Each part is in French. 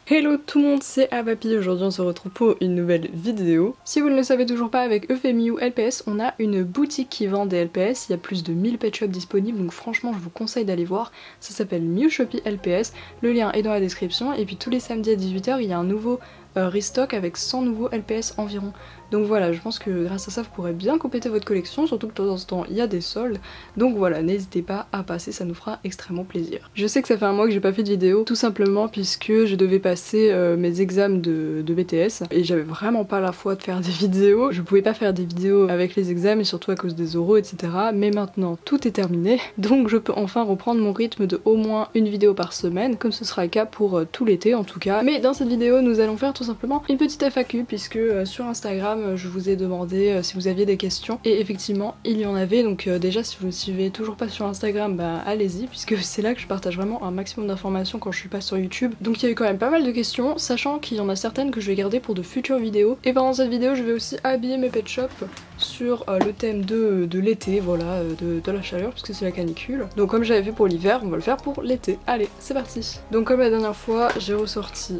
Hello tout le monde, c'est Avapi. Aujourd'hui on se retrouve pour une nouvelle vidéo. Si vous ne le savez toujours pas, avec Euphémie LPS, on a une boutique qui vend des LPS. Il y a plus de 1000 pet shops disponibles, donc franchement je vous conseille d'aller voir. Ça s'appelle Mewshoppy LPS, le lien est dans la description. Et puis tous les samedis à 18 h il y a un nouveau restock avec 100 nouveaux LPS environ. Donc voilà, je pense que grâce à ça vous pourrez bien compléter votre collection, surtout que de temps en temps il y a des soldes. Donc voilà, n'hésitez pas à passer, ça nous fera extrêmement plaisir. Je sais que ça fait un mois que j'ai pas fait de vidéo, tout simplement puisque je devais passer mes examens de BTS et j'avais vraiment pas la foi de faire des vidéos. Je pouvais pas faire des vidéos avec les examens et surtout à cause des oraux, etc. Mais maintenant tout est terminé, donc je peux enfin reprendre mon rythme de au moins une vidéo par semaine, comme ce sera le cas pour tout l'été en tout cas. Mais dans cette vidéo nous allons faire tout simplement une petite FAQ puisque sur Instagram je vous ai demandé si vous aviez des questions et effectivement il y en avait. Donc déjà si vous ne me suivez toujours pas sur Instagram, bah allez-y puisque c'est là que je partage vraiment un maximum d'informations quand je suis pas sur YouTube. Donc il y a eu quand même pas mal de questions, sachant qu'il y en a certaines que je vais garder pour de futures vidéos. Et pendant cette vidéo je vais aussi habiller mes pet shops sur le thème de l'été, voilà, de la chaleur puisque c'est la canicule. Donc comme j'avais fait pour l'hiver, on va le faire pour l'été. Allez, c'est parti. Donc comme la dernière fois, j'ai ressorti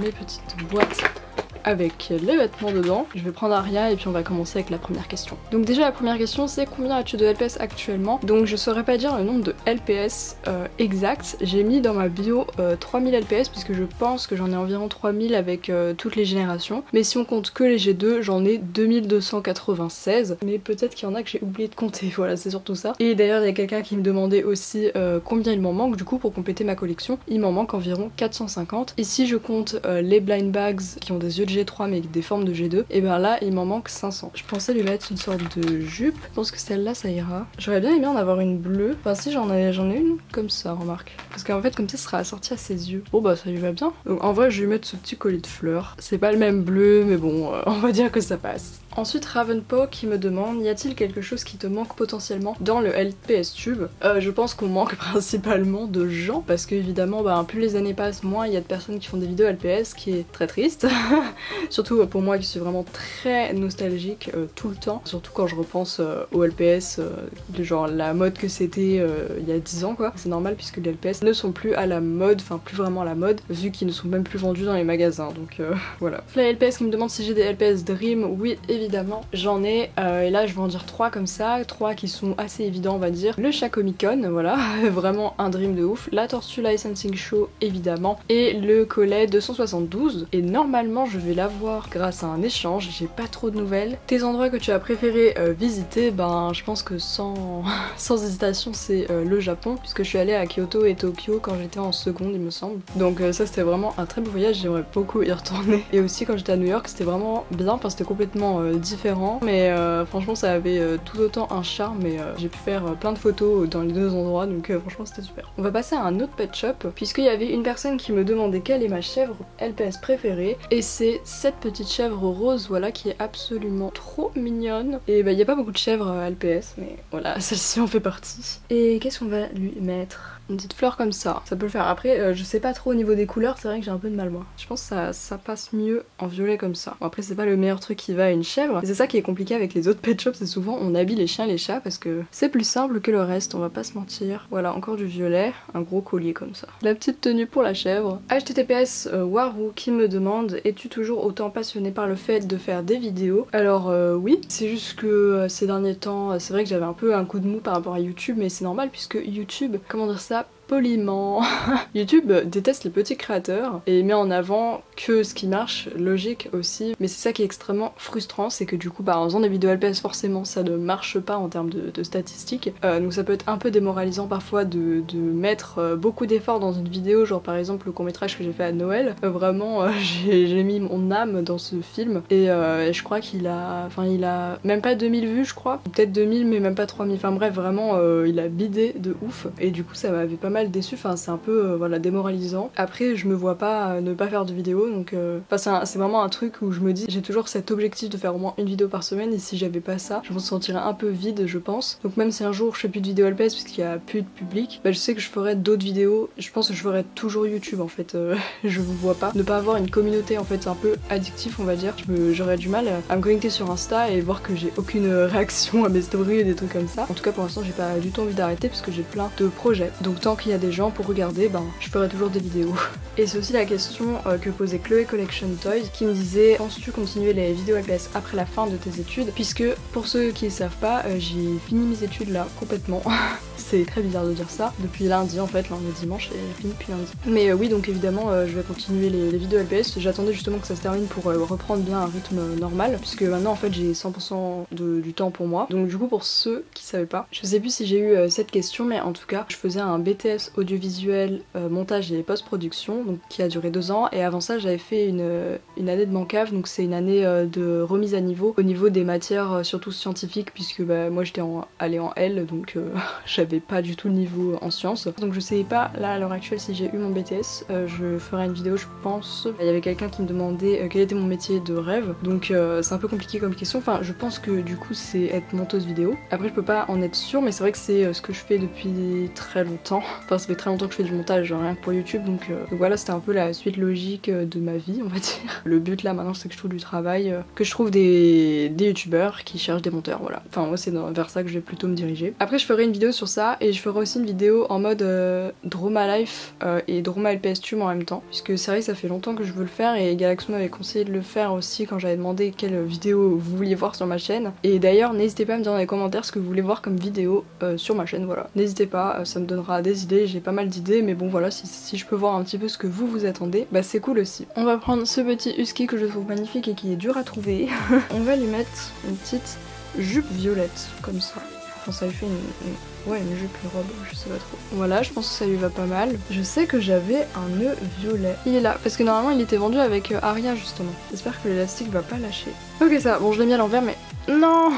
mes petites boîtes avec les vêtements dedans. Je vais prendre Aria et puis on va commencer avec la première question. Donc déjà la première question c'est combien as-tu de LPS actuellement? Donc je saurais pas dire le nombre de LPS exact. J'ai mis dans ma bio 3000 LPS puisque je pense que j'en ai environ 3000 avec toutes les générations. Mais si on compte que les G2, j'en ai 2296. Mais peut-être qu'il y en a que j'ai oublié de compter, voilà c'est surtout ça. Et d'ailleurs il y a quelqu'un qui me demandait aussi combien il m'en manque du coup pour compléter ma collection. Il m'en manque environ 450. Et si je compte les blind bags qui ont des yeux de G3 mais avec des formes de G2, et ben là il m'en manque 500. Je pensais lui mettre une sorte de jupe, je pense que celle-là ça ira. J'aurais bien aimé en avoir une bleue, enfin si j'en ai une comme ça, remarque. Parce qu'en fait comme ça sera assorti à ses yeux. Bon bah ça lui va bien. Donc en vrai je vais lui mettre ce petit collier de fleurs. C'est pas le même bleu mais bon on va dire que ça passe. Ensuite Ravenpo qui me demande, y a-t-il quelque chose qui te manque potentiellement dans le LPS Tube? Je pense qu'on manque principalement de gens parce que évidemment bah, plus les années passent, moins il y a de personnes qui font des vidéos LPS, qui est très triste. Surtout pour moi qui suis vraiment très nostalgique tout le temps, surtout quand je repense au LPS, de genre la mode que c'était il y a 10 ans quoi. C'est normal puisque les LPS ne sont plus à la mode, enfin plus vraiment à la mode, vu qu'ils ne sont même plus vendus dans les magasins, donc voilà. Fly LPS qui me demande si j'ai des LPS Dream, oui évidemment j'en ai, et là je vais en dire 3 comme ça, 3 qui sont assez évidents on va dire. Le Chakomicon, voilà, vraiment un dream de ouf, la Tortue Licensing Show évidemment, et le collet 272, et normalement je vais l'avoir grâce à un échange, j'ai pas trop de nouvelles. Tes endroits que tu as préféré visiter, ben je pense que sans hésitation c'est le Japon, puisque je suis allée à Kyoto et Tokyo quand j'étais en seconde il me semble. Donc ça c'était vraiment un très beau voyage, j'aimerais beaucoup y retourner. Et aussi quand j'étais à New York c'était vraiment bien, parce que c'était complètement différent, mais franchement ça avait tout autant un charme, et j'ai pu faire plein de photos dans les deux endroits, donc franchement c'était super. On va passer à un autre pet shop, puisqu'il y avait une personne qui me demandait quelle est ma chèvre LPS préférée, et c'est cette petite chèvre rose, voilà, qui est absolument trop mignonne. Et bah il n'y a pas beaucoup de chèvres LPS, mais voilà, celle-ci en fait partie. Et qu'est-ce qu'on va lui mettre? Une petite fleur comme ça peut le faire. Après je sais pas trop au niveau des couleurs, c'est vrai que j'ai un peu de mal moi. Je pense que ça passe mieux en violet comme ça. Bon, après c'est pas le meilleur truc qui va à une chèvre, et c'est ça qui est compliqué avec les autres pet shops, c'est souvent on habille les chiens et les chats parce que c'est plus simple que le reste, on va pas se mentir. Voilà, encore du violet, un gros collier comme ça. La petite tenue pour la chèvre. HTTPS Waru qui me demande, es-tu toujours autant passionné par le fait de faire des vidéos? Alors oui, c'est juste que ces derniers temps, c'est vrai que j'avais un peu un coup de mou par rapport à YouTube, mais c'est normal puisque YouTube, comment dire ça poliment, YouTube déteste les petits créateurs et met en avant que ce qui marche, logique aussi, mais c'est ça qui est extrêmement frustrant, c'est que du coup bah en faisant des vidéos LPS forcément ça ne marche pas en termes de statistiques, donc ça peut être un peu démoralisant parfois de mettre beaucoup d'efforts dans une vidéo, genre par exemple le court métrage que j'ai fait à Noël, vraiment j'ai mis mon âme dans ce film, et je crois qu'il a même pas 2000 vues je crois, peut-être 2000 mais même pas 3000, enfin bref vraiment il a bidé de ouf, et du coup ça m'avait pas mal déçu, enfin c'est un peu voilà démoralisant. Après je me vois pas ne pas faire de vidéo, donc c'est vraiment un truc où je me dis j'ai toujours cet objectif de faire au moins une vidéo par semaine, et si j'avais pas ça je me sentirais un peu vide je pense. Donc même si un jour je fais plus de vidéos LPS puisqu'il y a plus de public, bah je sais que je ferai d'autres vidéos, je pense que je ferai toujours YouTube en fait, je vous vois pas ne pas avoir une communauté en fait, c'est un peu addictif on va dire, j'aurais du mal à me connecter sur Insta et voir que j'ai aucune réaction à mes stories et des trucs comme ça. En tout cas pour l'instant j'ai pas du tout envie d'arrêter parce que j'ai plein de projets, donc tant qu'il il y a des gens pour regarder, ben je ferai toujours des vidéos. Et c'est aussi la question que posait Chloé Collection Toys qui me disait penses-tu continuer les vidéos LPS après la fin de tes études, puisque pour ceux qui ne savent pas, j'ai fini mes études là complètement. C'est très bizarre de dire ça. Depuis lundi en fait, là on est dimanche et j'ai fini depuis lundi. Mais oui, donc évidemment je vais continuer les vidéos LPS. J'attendais justement que ça se termine pour reprendre bien un rythme normal, puisque maintenant en fait j'ai 100% du temps pour moi. Donc du coup pour ceux qui savaient pas, je sais plus si j'ai eu cette question, mais en tout cas je faisais un BTS audiovisuel montage et post-production, donc qui a duré 2 ans, et avant ça j'avais fait une année de Bancave, donc c'est une année de remise à niveau au niveau des matières surtout scientifiques, puisque bah, moi j'étais allée en L, donc j'avais pas du tout le niveau en sciences. Donc je sais pas là à l'heure actuelle si j'ai eu mon BTS, je ferai une vidéo je pense. Il y avait quelqu'un qui me demandait quel était mon métier de rêve, donc c'est un peu compliqué comme question. Enfin je pense que du coup c'est être monteuse vidéo. Après je peux pas en être sûre, mais c'est vrai que c'est ce que je fais depuis très longtemps. Enfin ça fait très longtemps que je fais du montage rien que pour YouTube, donc voilà, c'était un peu la suite logique de ma vie on va dire. Le but là maintenant c'est que je trouve du travail, que je trouve des youtubeurs qui cherchent des monteurs, voilà. Enfin moi c'est vers ça que je vais plutôt me diriger. Après je ferai une vidéo sur ça et je ferai aussi une vidéo en mode Droma Life et Droma LPS Tube en même temps, puisque c'est vrai que ça fait longtemps que je veux le faire et Galaxo m'avait conseillé de le faire aussi quand j'avais demandé quelle vidéo vous vouliez voir sur ma chaîne. Et d'ailleurs n'hésitez pas à me dire dans les commentaires ce que vous voulez voir comme vidéo sur ma chaîne, voilà. N'hésitez pas, ça me donnera des idées, j'ai pas mal d'idées, mais bon voilà, si je peux voir un petit peu ce que vous attendez, bah c'est cool aussi. On va prendre ce petit husky que je trouve magnifique et qui est dur à trouver. On va lui mettre une petite jupe violette comme ça. Enfin ça lui fait une jupe, une robe, je sais pas trop. Voilà, je pense que ça lui va pas mal. Je sais que j'avais un nœud violet. Il est là, parce que normalement il était vendu avec Aria justement. J'espère que l'élastique va pas lâcher. Ok ça, bon je l'ai mis à l'envers mais... Non,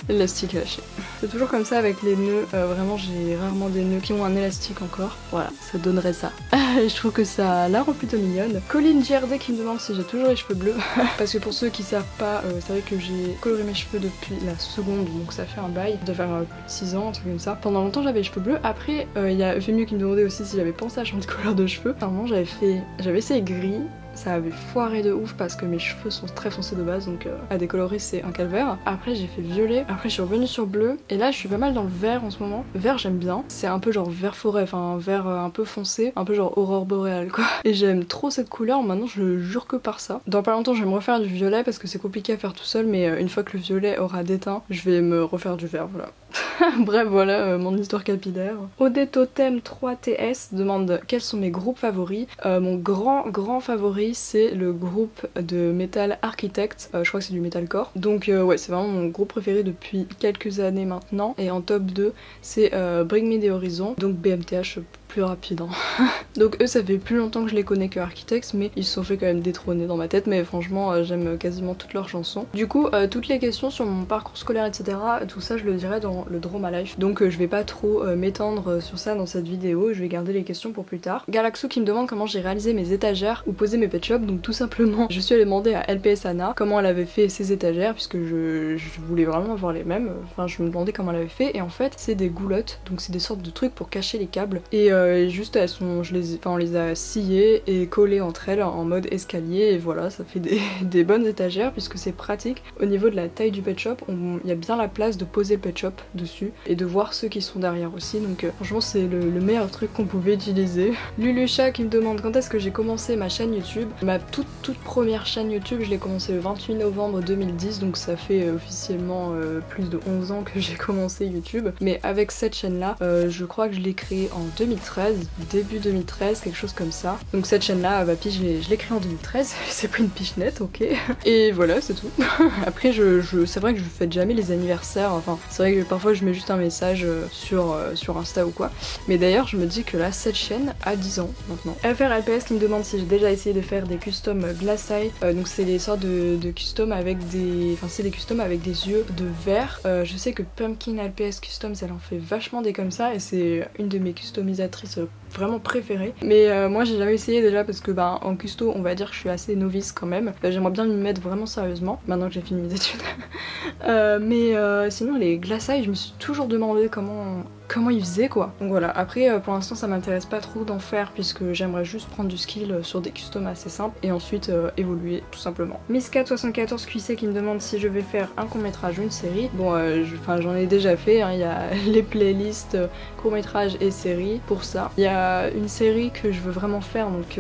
l'élastique est lâché. C'est toujours comme ça avec les nœuds, vraiment j'ai rarement des nœuds qui ont un élastique encore. Voilà, ça donnerait ça. Je trouve que ça la rend plutôt mignonne. Colline GRD qui me demande si j'ai toujours les cheveux bleus. Parce que pour ceux qui savent pas, c'est vrai que j'ai coloré mes cheveux depuis la seconde, donc ça fait un bail. Ça doit faire plus de 6 ans, un truc comme ça. Pendant longtemps j'avais les cheveux bleus. Après, il y a Euphémio qui me demandait aussi si j'avais pensé à changer de couleur de cheveux. Normalement j'avais essayé gris. Ça avait foiré de ouf parce que mes cheveux sont très foncés de base, donc à décolorer c'est un calvaire. Après j'ai fait violet, après je suis revenue sur bleu, et là je suis pas mal dans le vert en ce moment. Vert j'aime bien, c'est un peu genre vert forêt, enfin un vert un peu foncé, un peu genre aurore boréale quoi. Et j'aime trop cette couleur, maintenant je jure que par ça. Dans pas longtemps je vais me refaire du violet parce que c'est compliqué à faire tout seul, mais une fois que le violet aura déteint, je vais me refaire du vert, voilà. Bref voilà mon histoire capillaire. OD Totem 3TS demande quels sont mes groupes favoris. Mon grand favori c'est le groupe de Metal Architect, je crois que c'est du metalcore. Donc ouais c'est vraiment mon groupe préféré depuis quelques années maintenant. Et en top 2 c'est Bring Me The Horizon, donc BMTH plus rapide hein. Donc eux ça fait plus longtemps que je les connais que Architects, mais ils se sont fait quand même détrôner dans ma tête, mais franchement j'aime quasiment toutes leurs chansons. Du coup toutes les questions sur mon parcours scolaire etc, tout ça je le dirai dans le Droma Life, donc je vais pas trop m'étendre sur ça dans cette vidéo, je vais garder les questions pour plus tard. Galaxo qui me demande comment j'ai réalisé mes étagères ou posé mes pet shops, donc tout simplement je suis allée demander à LPS Anna comment elle avait fait ses étagères, puisque je voulais vraiment avoir les mêmes, enfin je me demandais comment elle avait fait, et en fait c'est des goulottes, donc c'est des sortes de trucs pour cacher les câbles, et juste elles sont, on les a sciées et collées entre elles en mode escalier, et voilà ça fait des bonnes étagères puisque c'est pratique. Au niveau de la taille du pet shop, il y a bien la place de poser le pet shop dessus et de voir ceux qui sont derrière aussi, donc franchement c'est le meilleur truc qu'on pouvait utiliser. Lulucha qui me demande quand est-ce que j'ai commencé ma chaîne YouTube. Ma toute première chaîne YouTube je l'ai commencé le 28 novembre 2010, donc ça fait officiellement plus de 11 ans que j'ai commencé YouTube, mais avec cette chaîne là je crois que je l'ai créée en 2013, début 2013, quelque chose comme ça. Donc cette chaîne là, Vapi je l'ai créée en 2013, c'est pas une pichenette, ok. Et voilà c'est tout. Après c'est vrai que je fête jamais les anniversaires, enfin c'est vrai que parfois je mets juste un message sur Insta ou quoi, mais d'ailleurs je me dis que là cette chaîne a 10 ans maintenant. FRLPS qui me demande si j'ai déjà essayé de faire des custom glass eye, donc c'est des sortes de custom avec des, enfin c'est des custom avec des yeux de verre. Je sais que Pumpkin LPS Customs elle en fait vachement des comme ça, et c'est une de mes customisatrices vraiment préféré. Mais moi j'ai jamais essayé déjà parce que en custo on va dire que je suis assez novice quand même. J'aimerais bien m'y mettre vraiment sérieusement maintenant que j'ai fini mes études. Mais sinon les glaçailles, je me suis toujours demandé comment ils faisaient quoi. Donc voilà, après pour l'instant ça m'intéresse pas trop d'en faire puisque j'aimerais juste prendre du skill sur des customs assez simples et ensuite évoluer tout simplement. Miss474 QC qui me demande si je vais faire un court-métrage ou une série. Bon j'en ai déjà fait, hein. Il y a les playlists court-métrage et série pour ça. Il y a une série que je veux vraiment faire donc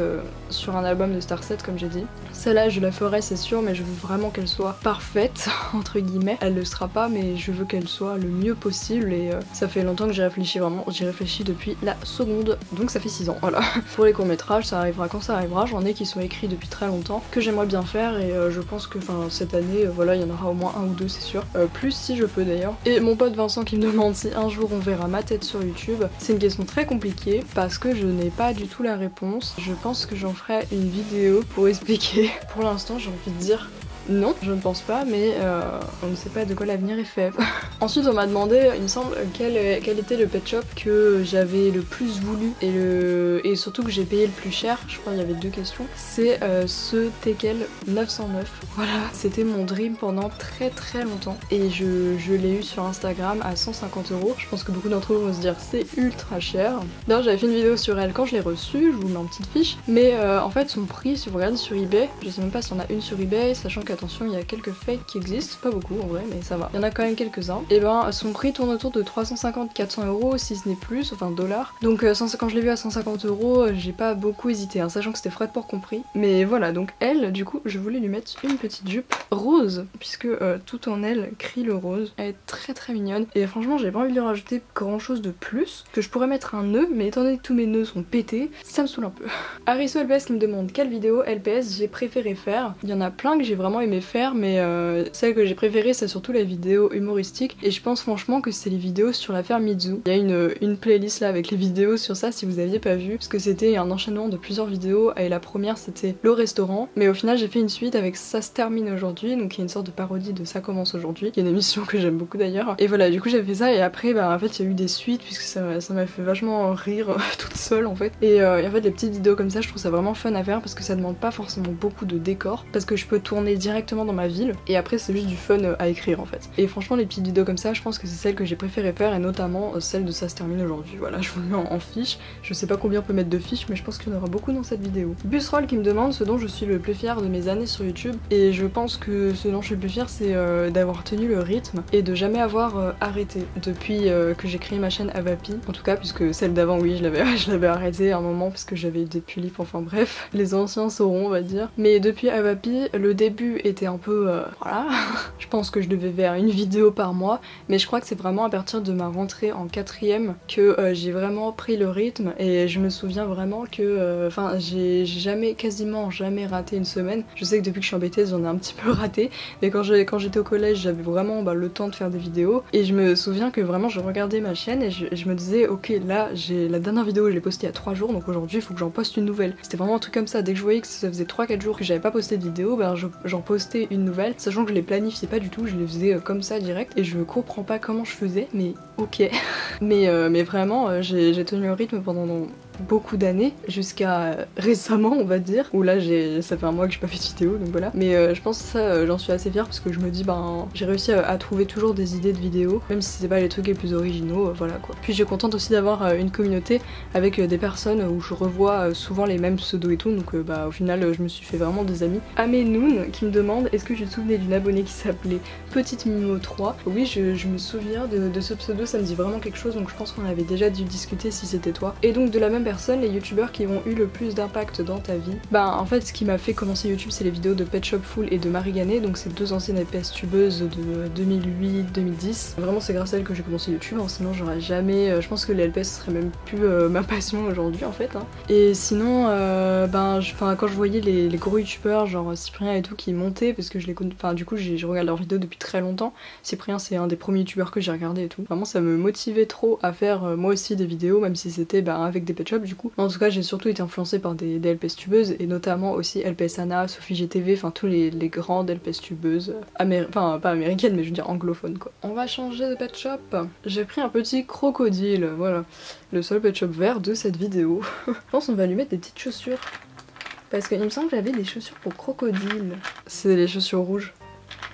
sur un album de Star7 comme j'ai dit. Celle-là je la ferai c'est sûr, mais je veux vraiment qu'elle soit parfaite entre guillemets. Elle le sera pas mais je veux qu'elle soit le mieux possible et ça fait longtemps que j'y réfléchis vraiment, j'y réfléchis depuis la seconde, donc ça fait 6 ans, voilà. Pour les courts-métrages, ça arrivera quand ça arrivera, j'en ai qui sont écrits depuis très longtemps, que j'aimerais bien faire et je pense que cette année, voilà, il y en aura au moins un ou deux c'est sûr, plus si je peux d'ailleurs. Et mon pote Vincent qui me demande si un jour on verra ma tête sur YouTube, c'est une question très compliquée parce que je n'ai pas du tout la réponse. Je pense que j'en ferai une vidéo pour expliquer. Pour l'instant j'ai envie de dire non, je ne pense pas, mais on ne sait pas de quoi l'avenir est fait. Ensuite, on m'a demandé, il me semble, quel était le pet shop que j'avais le plus voulu et surtout que j'ai payé le plus cher. Je crois qu'il y avait 2 questions. C'est ce Tekel 909. Voilà, c'était mon dream pendant très longtemps et je l'ai eu sur Instagram à 150 €. Je pense que beaucoup d'entre vous vont se dire c'est ultra cher. D'ailleurs, j'avais fait une vidéo sur elle quand je l'ai reçue, je vous mets en petite fiche. Mais en fait, son prix, si vous regardez sur eBay, je sais même pas s'il y en a une sur eBay, sachant que attention, il y a quelques fakes qui existent, pas beaucoup en vrai, mais ça va. Il y en a quand même quelques-uns. Et son prix tourne autour de 350-400 € si ce n'est plus, enfin dollars. Donc quand je l'ai vu à 150 €, j'ai pas beaucoup hésité, hein, sachant que c'était frais de port compris. Mais voilà, donc elle, du coup, je voulais lui mettre une petite jupe rose, puisque tout en elle crie le rose. Elle est très mignonne. Et franchement, j'ai pas envie de lui rajouter grand chose de plus, que je pourrais mettre un nœud, mais étant donné que tous mes nœuds sont pétés, ça me saoule un peu. Arisso LPS qui me demande quelle vidéo LPS j'ai préféré faire. Il y en a plein que j'ai vraiment aimé faire, mais celle que j'ai préférée c'est surtout la vidéo humoristique et je pense franchement que c'est les vidéos sur l'affaire Mizu. Il y a une playlist là avec les vidéos sur ça si vous aviez pas vu, parce que c'était un enchaînement de plusieurs vidéos et la première c'était le restaurant, mais au final j'ai fait une suite avec Ça se termine aujourd'hui, donc il y a une sorte de parodie de Ça commence aujourd'hui, qui est une émission que j'aime beaucoup d'ailleurs. Et voilà, du coup j'ai fait ça et après en fait il y a eu des suites puisque ça m'a fait vachement rire toute seule en fait. Et en fait les petites vidéos comme ça je trouve ça vraiment fun à faire parce que ça demande pas forcément beaucoup de décors, parce que je peux tourner directement dans ma ville et après c'est juste du fun à écrire en fait. Et franchement les petites vidéos comme ça je pense que c'est celle que j'ai préféré faire et notamment celle de Ça se termine aujourd'hui. Voilà, je vous le mets en fiche. Je sais pas combien on peut mettre de fiches mais je pense qu'il y en aura beaucoup dans cette vidéo. Busroll qui me demande ce dont je suis le plus fière de mes années sur YouTube, et je pense que ce dont je suis le plus fière c'est d'avoir tenu le rythme et de jamais avoir arrêté depuis que j'ai créé ma chaîne Avapi, en tout cas, puisque celle d'avant oui je l'avais arrêtée à un moment parce que j'avais eu des pulipes, enfin bref, les anciens sauront on va dire. Mais depuis Avapi, le début était un peu voilà, je pense que je devais faire une vidéo par mois, mais je crois que c'est vraiment à partir de ma rentrée en 4ème que j'ai vraiment pris le rythme et je me souviens vraiment que j'ai quasiment jamais raté une semaine. Je sais que depuis que je suis en BTS j'en ai un petit peu raté, mais quand j'étais au collège j'avais vraiment le temps de faire des vidéos et je me souviens que vraiment je regardais ma chaîne et je me disais ok là j'ai la dernière vidéo je l'ai postée il y a 3 jours donc aujourd'hui il faut que j'en poste une nouvelle. C'était vraiment un truc comme ça, dès que je voyais que ça faisait 3-4 jours que j'avais pas posté de vidéo, j'en postais une nouvelle, sachant que je les planifiais pas du tout, je les faisais comme ça direct et je comprends pas comment je faisais, mais ok. mais vraiment j'ai tenu le rythme pendant beaucoup d'années, jusqu'à récemment on va dire, où là ça fait un mois que j'ai pas fait de vidéo donc voilà. Mais je pense que ça j'en suis assez fière parce que je me dis j'ai réussi à trouver toujours des idées de vidéos, même si c'est pas les trucs les plus originaux, voilà quoi. Puis je suis contente aussi d'avoir une communauté avec des personnes où je revois souvent les mêmes pseudos et tout, donc au final je me suis fait vraiment des amis. Amenoun qui me demande est-ce que tu te souvenais d'une abonnée qui s'appelait Petite Mimo 3. Oui je me souviens de ce pseudo, ça me dit vraiment quelque chose, donc je pense qu'on avait déjà dû discuter si c'était toi. Et donc de la même personne, les youtubeurs qui ont eu le plus d'impact dans ta vie. En fait ce qui m'a fait commencer YouTube c'est les vidéos de Pet Shop Full et de Marie Ganet, donc c'est 2 anciennes LPS tubeuses de 2008-2010. Vraiment c'est grâce à elles que j'ai commencé YouTube, hein, sinon j'aurais jamais, je pense que les LPS serait même plus ma passion aujourd'hui en fait. Hein. Et sinon quand je voyais les gros youtubeurs genre Cyprien et tout qui montaient, parce que je les connais, du coup je regarde leurs vidéos depuis très longtemps. Cyprien c'est un des premiers youtubeurs que j'ai regardé et tout. Vraiment ça me motivait trop à faire moi aussi des vidéos, même si c'était avec des Pet Shop. Shop du coup. En tout cas j'ai surtout été influencée par des LPS tubeuses et notamment aussi LPS Anna, Sophie GTV, enfin tous les grandes LPS tubeuses, enfin pas américaines mais je veux dire anglophones quoi. On va changer de pet shop. J'ai pris un petit crocodile, voilà. Le seul pet shop vert de cette vidéo. Je pense qu'on va lui mettre des petites chaussures. Parce qu'il me semble que j'avais des chaussures pour crocodile. C'est les chaussures rouges.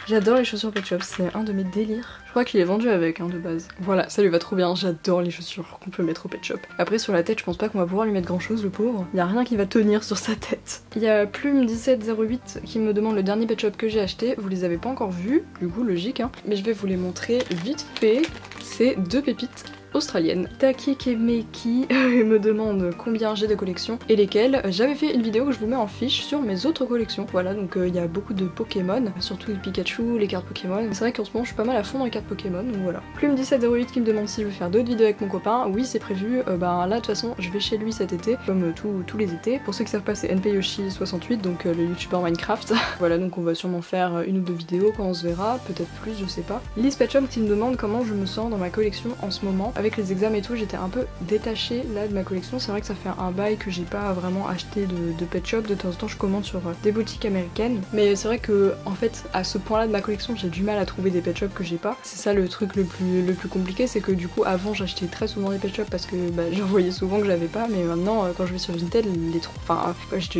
J'adore les chaussures pet shop, c'est un de mes délires. Je crois qu'il est vendu avec de base. Voilà, ça lui va trop bien, j'adore les chaussures qu'on peut mettre au pet shop. Après sur la tête, je pense pas qu'on va pouvoir lui mettre grand chose le pauvre. Il y a rien qui va tenir sur sa tête. Il y a Plume1708 qui me demande le dernier pet shop que j'ai acheté. Vous les avez pas encore vus, du coup logique hein. Mais je vais vous les montrer vite fait. C'est deux pépites australienne. Taki Kemeki me demande combien j'ai de collections et lesquelles. J'avais fait une vidéo que je vous mets en fiche sur mes autres collections. Voilà, donc il y a beaucoup de Pokémon, surtout le Pikachu, les cartes Pokémon. C'est vrai qu'en ce moment je suis pas mal à fond dans les cartes Pokémon, donc voilà. Plume1708 qui me demande si je veux faire d'autres vidéos avec mon copain. Oui, c'est prévu. Là de toute façon je vais chez lui cet été, comme tous les étés. Pour ceux qui savent pas, c'est NPYoshi68, donc le youtubeur Minecraft. Voilà, donc on va sûrement faire une ou deux vidéos quand on se verra, peut-être plus, je sais pas. Liz Petchum qui me demande comment je me sens dans ma collection en ce moment. Avec les examens et tout, j'étais un peu détachée là de ma collection. C'est vrai que ça fait un bail que j'ai pas vraiment acheté de pet shop. De temps en temps je commande sur des boutiques américaines. Mais c'est vrai que en fait à ce point là de ma collection j'ai du mal à trouver des pet shops que j'ai pas. C'est ça le truc le plus compliqué, c'est que du coup avant j'achetais très souvent des pet shops parce que j'en voyais souvent que j'avais pas. Mais maintenant quand je vais sur Vinted,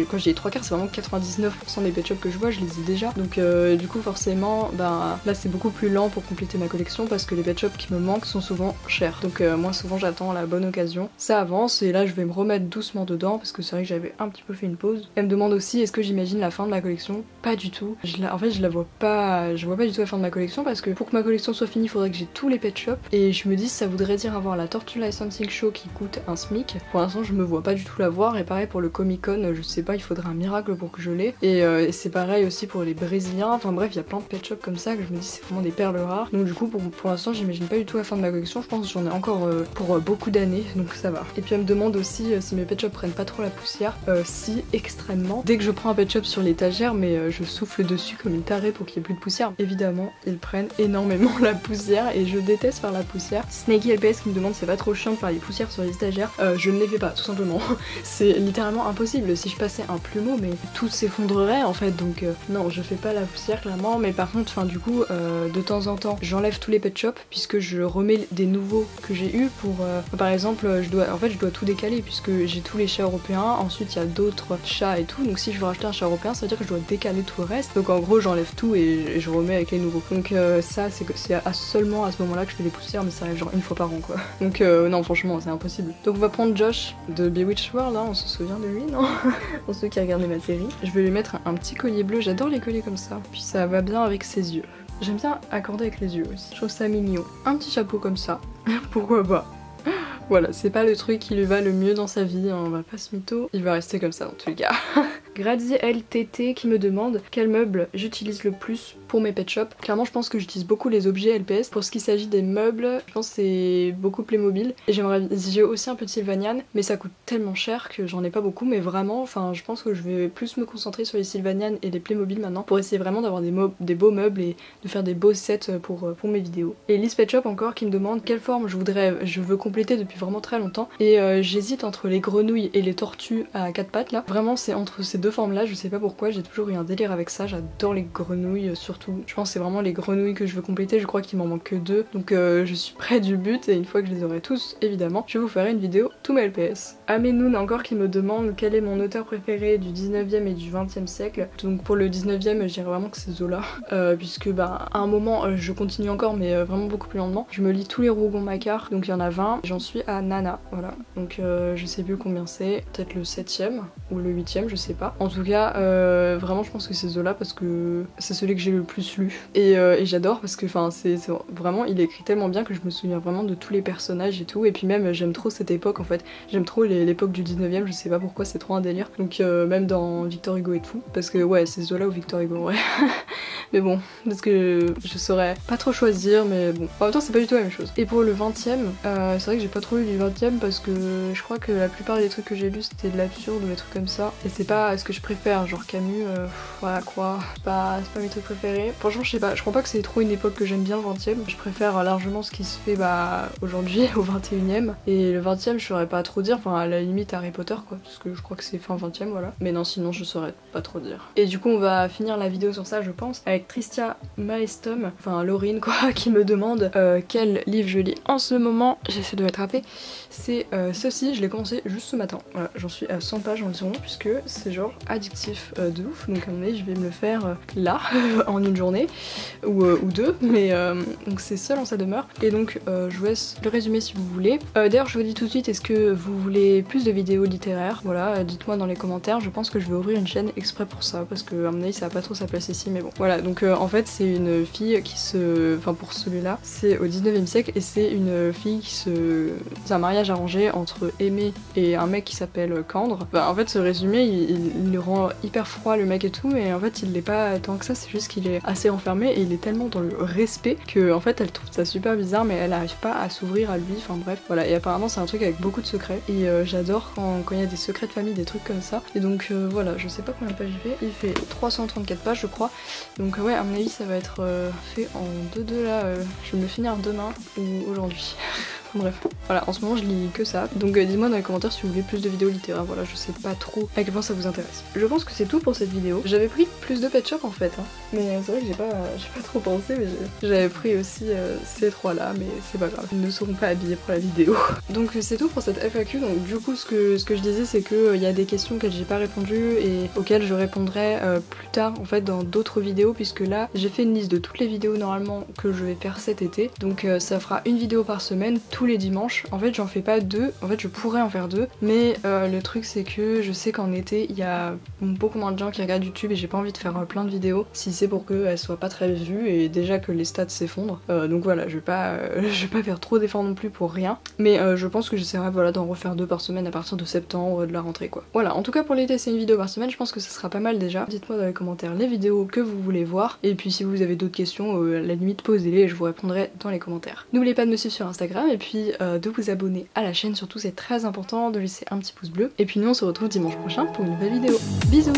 quand j'ai les 3 quarts, c'est vraiment 99% des pet shops que je vois, je les ai déjà. Donc du coup forcément là c'est beaucoup plus lent pour compléter ma collection parce que les pet shops qui me manquent sont souvent chers. Donc moi souvent j'attends la bonne occasion. Ça avance et là je vais me remettre doucement dedans parce que c'est vrai que j'avais un petit peu fait une pause. Elle me demande aussi est-ce que j'imagine la fin de ma collection. Pas du tout. En fait je vois pas du tout la fin de ma collection parce que pour que ma collection soit finie il faudrait que j'ai tous les pet shops et je me dis ça voudrait dire avoir la Tortue Licensing Show qui coûte un SMIC. Pour l'instant je me vois pas du tout la voir et pareil pour le Comic Con, je sais pas, il faudrait un miracle pour que je l'ai et c'est pareil aussi pour les Brésiliens. Enfin bref il y a plein de pet shops comme ça que je me dis c'est vraiment des perles rares. Donc du coup pour l'instant j'imagine pas du tout la fin de ma collection. Je pense que j'en ai encore pour beaucoup d'années, donc ça va. Et puis elle me demande aussi si mes pet shops prennent pas trop la poussière. Si, extrêmement. Dès que je prends un pet shop sur l'étagère, mais je souffle dessus comme une tarée pour qu'il y ait plus de poussière. Évidemment, ils prennent énormément la poussière et je déteste faire la poussière. Snakey LPS qui me demande c'est pas trop chiant de faire les poussières sur les étagères. Je ne les fais pas, tout simplement. C'est littéralement impossible. Si je passais un plumeau, mais tout s'effondrerait en fait, donc non, je fais pas la poussière clairement. Mais par contre, du coup, de temps en temps, j'enlève tous les pet shops puisque je remets des nouveaux que j'ai eu pour par exemple je dois tout décaler puisque j'ai tous les chats européens, ensuite il y a d'autres chats et tout, donc si je veux racheter un chat européen ça veut dire que je dois décaler tout le reste, donc en gros j'enlève tout et je remets avec les nouveaux. Donc ça c'est seulement à ce moment là que je fais des poussières, mais ça arrive genre une fois par an quoi. Donc non franchement c'est impossible. Donc on va prendre Josh de Bewitched World, hein, on se souvient de lui non? Pour ceux qui regardent ma série. Je vais lui mettre un petit collier bleu, j'adore les colliers comme ça, puis ça va bien avec ses yeux. J'aime bien accorder avec les yeux aussi, je trouve ça mignon. Un petit chapeau comme ça, pourquoi pas. Voilà, c'est pas le truc qui lui va le mieux dans sa vie, hein, on va pas se mytho. Il va rester comme ça dans tous les cas. Grazi LTT qui me demande quel meuble j'utilise le plus pour mes pet shops. Clairement je pense que j'utilise beaucoup les objets LPS. Pour ce qui s'agit des meubles, je pense que c'est beaucoup Playmobil. Et j'ai aussi un peu de Sylvanian, mais ça coûte tellement cher que j'en ai pas beaucoup. Mais vraiment, je pense que je vais plus me concentrer sur les Sylvanian et les Playmobil maintenant pour essayer vraiment d'avoir des beaux meubles et de faire des beaux sets pour mes vidéos. Et Liz Pet Shop encore qui me demande quelle forme je veux compléter depuis vraiment très longtemps. Et j'hésite entre les grenouilles et les tortues à 4 pattes là. Vraiment c'est entre ces deux formes là, je sais pas pourquoi, j'ai toujours eu un délire avec ça, j'adore les grenouilles surtout. Je pense que c'est vraiment les grenouilles que je veux compléter, je crois qu'il m'en manque que 2. Donc je suis près du but et une fois que je les aurai tous, évidemment, je vous ferai une vidéo tous mes LPS. Amenoun encore qui me demande quel est mon auteur préféré du 19e et du 20e siècle. Donc pour le 19e, je dirais vraiment que c'est Zola. Puisque à un moment, je continue encore mais vraiment beaucoup plus lentement. Je me lis tous les Rougon-Macquart, donc il y en a 20. J'en suis à Nana, voilà. Donc je sais plus combien c'est, peut-être le 7e ou le 8e, je sais pas. En tout cas, vraiment je pense que c'est Zola parce que c'est celui que j'ai le plus lu. Et j'adore parce que c'est vraiment, il écrit tellement bien que je me souviens vraiment de tous les personnages et tout. Et puis même j'aime trop cette époque en fait. J'aime trop l'époque du 19e, je sais pas pourquoi, c'est trop un délire. Donc même dans Victor Hugo et tout. Parce que ouais, c'est Zola ou Victor Hugo, ouais. Mais bon, parce que je saurais pas trop choisir, mais bon. En même temps c'est pas du tout la même chose. Et pour le 20e, c'est vrai que j'ai pas trop lu du 20e parce que je crois que la plupart des trucs que j'ai lus c'était de l'absurde ou des trucs comme ça. Et c'est pas ce que je préfère, genre Camus, voilà quoi, c'est pas mes trucs préférés. Franchement je sais pas, je crois pas que c'est trop une époque que j'aime bien le 20e. Je préfère largement ce qui se fait aujourd'hui au 21e. Et le 20e je saurais pas trop dire, enfin à la limite Harry Potter quoi, parce que je crois que c'est fin 20e voilà. Mais non sinon je saurais pas trop dire. Et du coup on va finir la vidéo sur ça je pense, avec Tristia Maestom, enfin Laurine quoi, qui me demande quel livre je lis en ce moment. J'essaie de m'attraper. C'est ceci, je l'ai commencé juste ce matin. Voilà, j'en suis à 100 pages environ puisque c'est genre addictif de ouf. Donc à mon avis je vais me le faire là en une journée ou deux. Mais donc c'est seul en sa demeure. Et donc je vous laisse le résumé si vous voulez. D'ailleurs je vous dis tout de suite, est-ce que vous voulez plus de vidéos littéraires? Voilà, dites-moi dans les commentaires. Je pense que je vais ouvrir une chaîne exprès pour ça parce que à mon avis ça a pas trop sa place ici. Mais bon voilà, donc en fait c'est une fille qui se... Enfin pour celui-là c'est au 19e siècle et c'est une fille qui se... C'est un mariage arrangé entre Aimé et un mec qui s'appelle Candre. Bah, en fait ce résumé il le rend hyper froid le mec et tout, mais en fait il l'est pas tant que ça, c'est juste qu'il est assez enfermé et il est tellement dans le respect que en fait elle trouve ça super bizarre mais elle n'arrive pas à s'ouvrir à lui, enfin bref voilà. Et apparemment c'est un truc avec beaucoup de secrets et j'adore quand il y a des secrets de famille, des trucs comme ça. Et donc voilà, je sais pas combien de pages il fait, il fait 334 pages je crois, donc ouais à mon avis ça va être fait en 2-2 là, je vais me le finir demain ou aujourd'hui. Bref, voilà, en ce moment je lis que ça. Donc dites-moi dans les commentaires si vous voulez plus de vidéos littéraires, voilà, je sais pas trop à quel point ça vous intéresse. Je pense que c'est tout pour cette vidéo. J'avais pris plus de Pet Shop en fait, hein. Mais c'est vrai que j'ai pas trop pensé, mais j'avais pris aussi ces trois là, mais c'est pas grave, ils ne seront pas habillés pour la vidéo. Donc c'est tout pour cette FAQ, donc du coup ce que je disais c'est que il y a des questions auxquelles j'ai pas répondu et auxquelles je répondrai plus tard en fait dans d'autres vidéos, puisque là j'ai fait une liste de toutes les vidéos normalement que je vais faire cet été, donc ça fera une vidéo par semaine, tous les dimanches. En fait j'en fais pas deux, en fait je pourrais en faire deux, mais le truc c'est que je sais qu'en été il y a beaucoup moins de gens qui regardent YouTube et j'ai pas envie de faire plein de vidéos si c'est pour qu'elles soient pas très vues et déjà que les stats s'effondrent. Donc voilà, je vais pas faire trop d'efforts non plus pour rien, mais je pense que j'essaierai voilà, d'en refaire deux par semaine à partir de septembre, de la rentrée quoi. Voilà, en tout cas pour l'été c'est une vidéo par semaine, je pense que ça sera pas mal déjà. Dites-moi dans les commentaires les vidéos que vous voulez voir et puis si vous avez d'autres questions, à la limite posez-les et je vous répondrai dans les commentaires. N'oubliez pas de me suivre sur Instagram et puis de vous abonner à la chaîne, surtout c'est très important, de laisser un petit pouce bleu. Et puis nous on se retrouve dimanche prochain pour une nouvelle vidéo. Bisous!